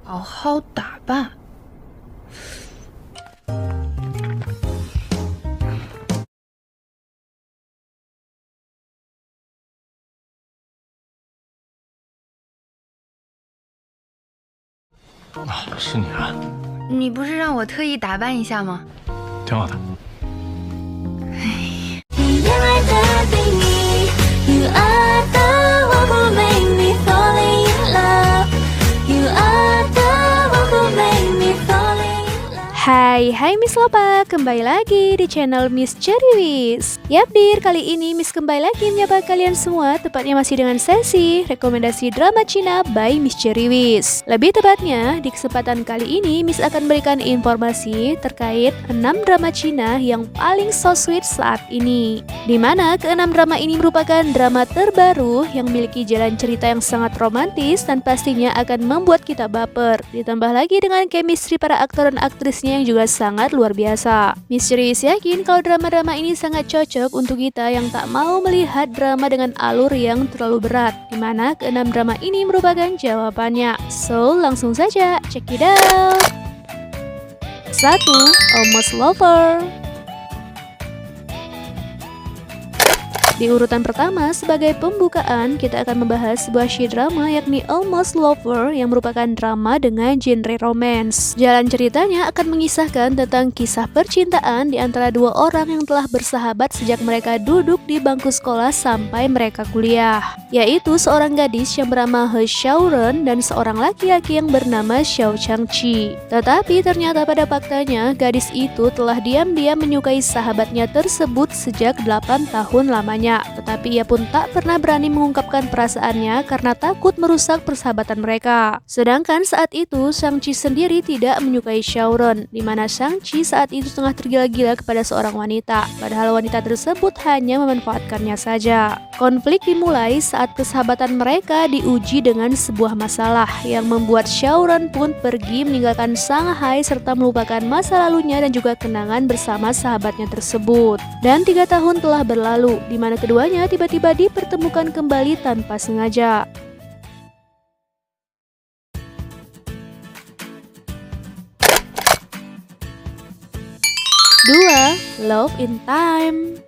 好好打扮。是你啊，你不是让我特意打扮一下吗？挺好的。你原来的定义 You are the one who made me falling in love You are the one who made me falling in love Hai Miss Lopa, kembali lagi di channel Miss Cherrywis. Yap dir, kali ini Miss kembali lagi menyapa kalian semua, tepatnya masih dengan sesi rekomendasi drama Cina by Miss Cherrywis. Lebih tepatnya, di kesempatan kali ini Miss akan berikan informasi terkait 6 drama Cina yang paling so sweet saat ini. Dimana ke-6 drama ini merupakan drama terbaru yang memiliki jalan cerita yang sangat romantis dan pastinya akan membuat kita baper. Ditambah lagi dengan chemistry para aktor dan aktrisnya yang juga sangat luar biasa. Miss Cherrywis yakin kalau drama-drama ini sangat cocok untuk kita yang tak mau melihat drama dengan alur yang terlalu berat, dimana ke-6 drama ini merupakan jawabannya. So, langsung saja check it out. 1. Almost Lover. Di urutan pertama, sebagai pembukaan, kita akan membahas sebuah K-drama yakni Almost Lover yang merupakan drama dengan genre romance. Jalan ceritanya akan mengisahkan tentang kisah percintaan di antara dua orang yang telah bersahabat sejak mereka duduk di bangku sekolah sampai mereka kuliah, yaitu seorang gadis yang bernama He Xiaoren dan seorang laki-laki yang bernama Xiao Changqi. Tetapi ternyata pada faktanya, gadis itu telah diam-diam menyukai sahabatnya tersebut sejak 8 tahun lamanya. Tetapi ia pun tak pernah berani mengungkapkan perasaannya karena takut merusak persahabatan mereka. Sedangkan saat itu Shang-chi sendiri tidak menyukai Xiaoren, di mana Shang-chi saat itu tengah tergila-gila kepada seorang wanita, padahal wanita tersebut hanya memanfaatkannya saja. Konflik dimulai saat persahabatan mereka diuji dengan sebuah masalah yang membuat Xiaoren pun pergi meninggalkan Shanghai serta melupakan masa lalunya dan juga kenangan bersama sahabatnya tersebut. Dan 3 tahun telah berlalu, di mana keduanya tiba-tiba dipertemukan kembali tanpa sengaja. Dua, Love in Time.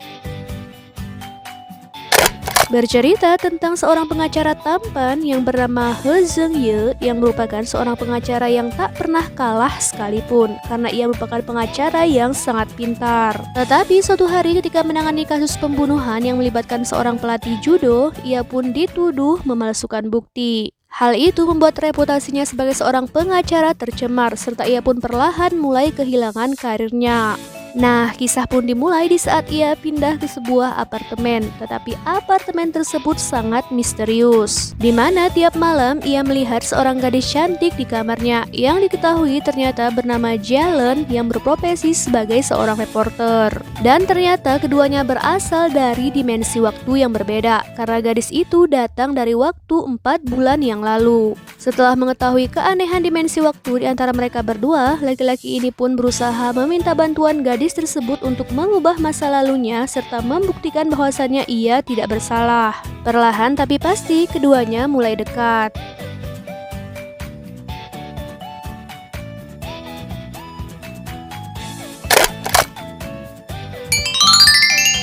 Bercerita tentang seorang pengacara tampan yang bernama He Zheng-ye yang merupakan seorang pengacara yang tak pernah kalah sekalipun karena ia merupakan pengacara yang sangat pintar. Tetapi suatu hari ketika menangani kasus pembunuhan yang melibatkan seorang pelatih judo, ia pun dituduh memalsukan bukti. Hal itu membuat reputasinya sebagai seorang pengacara tercemar serta ia pun perlahan mulai kehilangan karirnya. Nah, kisah pun dimulai di saat ia pindah ke sebuah apartemen, tetapi apartemen tersebut sangat misterius, di mana tiap malam ia melihat seorang gadis cantik di kamarnya yang diketahui ternyata bernama Jalen yang berprofesi sebagai seorang reporter. Dan ternyata keduanya berasal dari dimensi waktu yang berbeda, karena gadis itu datang dari waktu 4 bulan yang lalu. Setelah mengetahui keanehan dimensi waktu di antara mereka berdua, laki-laki ini pun berusaha meminta bantuan gadis tersebut untuk mengubah masa lalunya serta membuktikan bahwasannya ia tidak bersalah. Perlahan tapi pasti keduanya mulai dekat.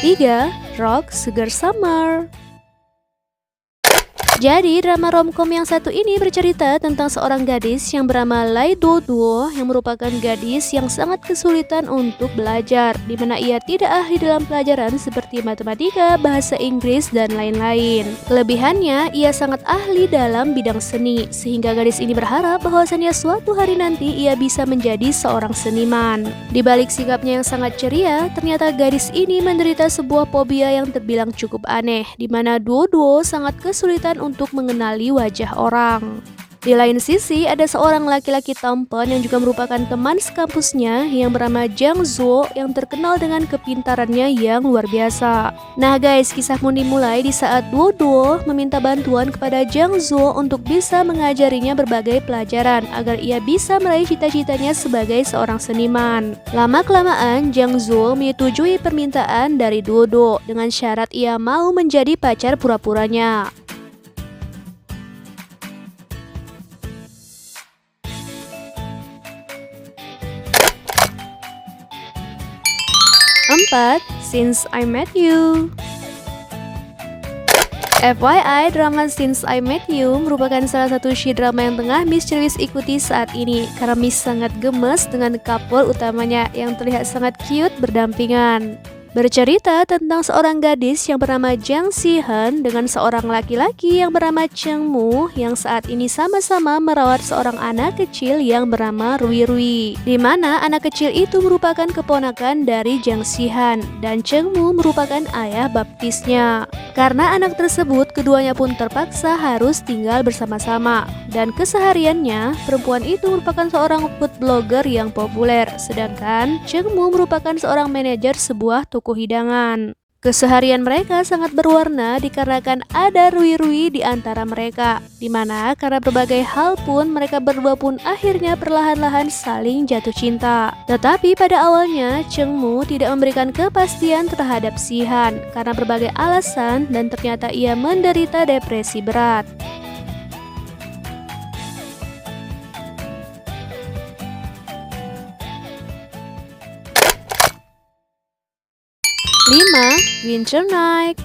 3. Rock Sugar Summer. Jadi, drama romcom yang satu ini bercerita tentang seorang gadis yang bernama Lai Duo yang merupakan gadis yang sangat kesulitan untuk belajar, di mana ia tidak ahli dalam pelajaran seperti matematika, bahasa Inggris, dan lain-lain. Kelebihannya, ia sangat ahli dalam bidang seni, sehingga gadis ini berharap bahwasannya suatu hari nanti ia bisa menjadi seorang seniman. Di balik sikapnya yang sangat ceria, ternyata gadis ini menderita sebuah fobia yang terbilang cukup aneh, di mana Duo sangat kesulitan untuk mengenali wajah orang. Di lain sisi, ada seorang laki-laki tampan yang juga merupakan teman sekampusnya yang bernama Zhang Zuo yang terkenal dengan kepintarannya yang luar biasa. Nah guys, kisah pun dimulai di saat Duo meminta bantuan kepada Zhang Zuo untuk bisa mengajarinya berbagai pelajaran agar ia bisa meraih cita-citanya sebagai seorang seniman. Lama-kelamaan, Zhang Zuo menyetujui permintaan dari Duo dengan syarat ia mau menjadi pacar pura-puranya. 4. Since I Met You. FYI, drama Since I Met You merupakan salah satu K-drama yang tengah Miss Cherwis ikuti saat ini karena Miss sangat gemes dengan couple utamanya yang terlihat sangat cute berdampingan. Bercerita tentang seorang gadis yang bernama Jang Si-han dengan seorang laki-laki yang bernama Cheng Mu yang saat ini sama-sama merawat seorang anak kecil yang bernama Rui Rui, di mana anak kecil itu merupakan keponakan dari Jang Si-han dan Cheng Mu merupakan ayah baptisnya. Karena anak tersebut, keduanya pun terpaksa harus tinggal bersama-sama dan kesehariannya perempuan itu merupakan seorang food blogger yang populer, sedangkan Cheng Mu merupakan seorang manajer sebuah toko hidangan. Keseharian mereka sangat berwarna dikarenakan ada Rui Rui di antara mereka, dimana karena berbagai hal pun mereka berdua pun akhirnya perlahan-lahan saling jatuh cinta. Tetapi pada awalnya Cheng Mu tidak memberikan kepastian terhadap Si-han karena berbagai alasan dan ternyata ia menderita depresi berat. 5. Winter Night.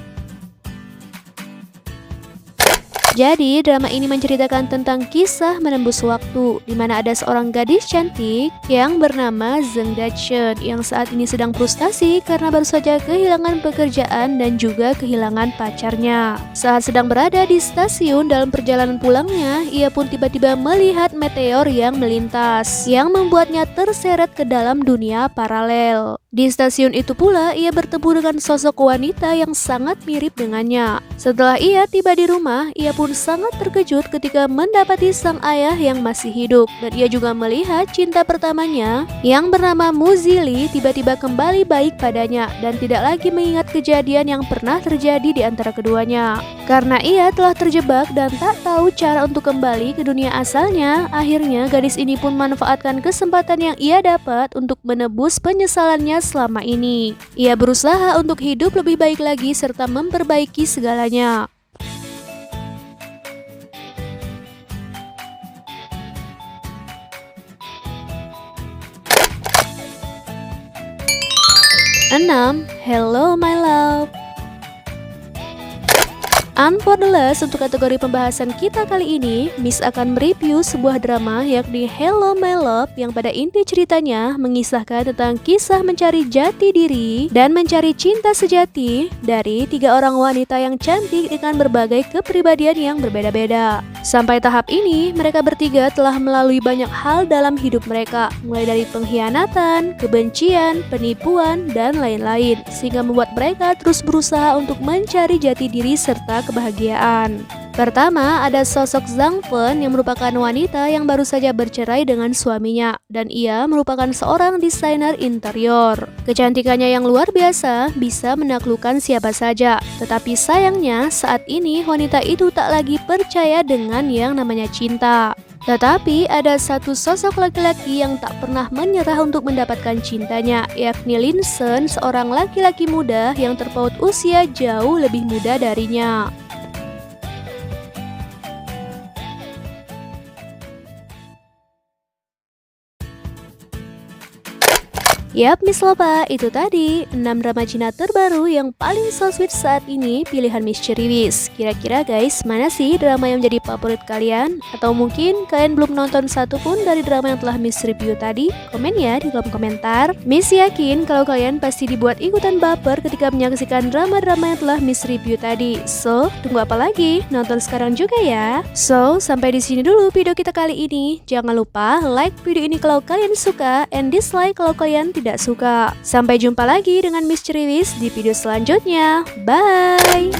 Jadi, drama ini menceritakan tentang kisah menembus waktu, di mana ada seorang gadis cantik yang bernama Zeng Da-cheon yang saat ini sedang frustasi karena baru saja kehilangan pekerjaan dan juga kehilangan pacarnya. Saat sedang berada di stasiun dalam perjalanan pulangnya, ia pun tiba-tiba melihat meteor yang melintas, yang membuatnya terseret ke dalam dunia paralel. Di stasiun itu pula, ia bertemu dengan sosok wanita yang sangat mirip dengannya. Setelah ia tiba di rumah, ia pun sangat terkejut ketika mendapati sang ayah yang masih hidup. Dan ia juga melihat cinta pertamanya yang bernama Mu Zili tiba-tiba kembali baik padanya dan tidak lagi mengingat kejadian yang pernah terjadi di antara keduanya. Karena ia telah terjebak dan tak tahu cara untuk kembali ke dunia asalnya, akhirnya gadis ini pun memanfaatkan kesempatan yang ia dapat untuk menebus penyesalannya selama ini. Ia berusaha untuk hidup lebih baik lagi serta memperbaiki segalanya. Enam, Hello My Love. For the last, untuk kategori pembahasan kita kali ini, Miss akan mereview sebuah drama yakni Hello My Love yang pada inti ceritanya mengisahkan tentang kisah mencari jati diri dan mencari cinta sejati dari 3 orang wanita yang cantik dengan berbagai kepribadian yang berbeda-beda. Sampai tahap ini, mereka bertiga telah melalui banyak hal dalam hidup mereka, mulai dari pengkhianatan, kebencian, penipuan, dan lain-lain, sehingga membuat mereka terus berusaha untuk mencari jati diri serta kebahagiaan. Pertama, ada sosok Zhang Fen yang merupakan wanita yang baru saja bercerai dengan suaminya dan ia merupakan seorang desainer interior. Kecantikannya yang luar biasa bisa menaklukkan siapa saja, tetapi sayangnya saat ini wanita itu tak lagi percaya dengan yang namanya cinta. Tetapi ada satu sosok laki-laki yang tak pernah menyerah untuk mendapatkan cintanya, yakni Lin Sen, seorang laki-laki muda yang terpaut usia jauh lebih muda darinya. Yap, Miss Lopa, itu tadi 6 drama Cina terbaru yang paling so sweet saat ini pilihan Miss Cherwis. Kira-kira guys, mana sih drama yang menjadi favorit kalian? Atau mungkin kalian belum nonton satu pun dari drama yang telah Miss review tadi? Komen ya di kolom komentar. Miss yakin kalau kalian pasti dibuat ikutan baper ketika menyaksikan drama-drama yang telah Miss review tadi. So, tunggu apa lagi? Nonton sekarang juga ya. So, sampai di sini dulu video kita kali ini. Jangan lupa like video ini kalau kalian suka and dislike kalau kalian tidak suka. Sampai jumpa lagi dengan Miss Cherwis di video selanjutnya. Bye!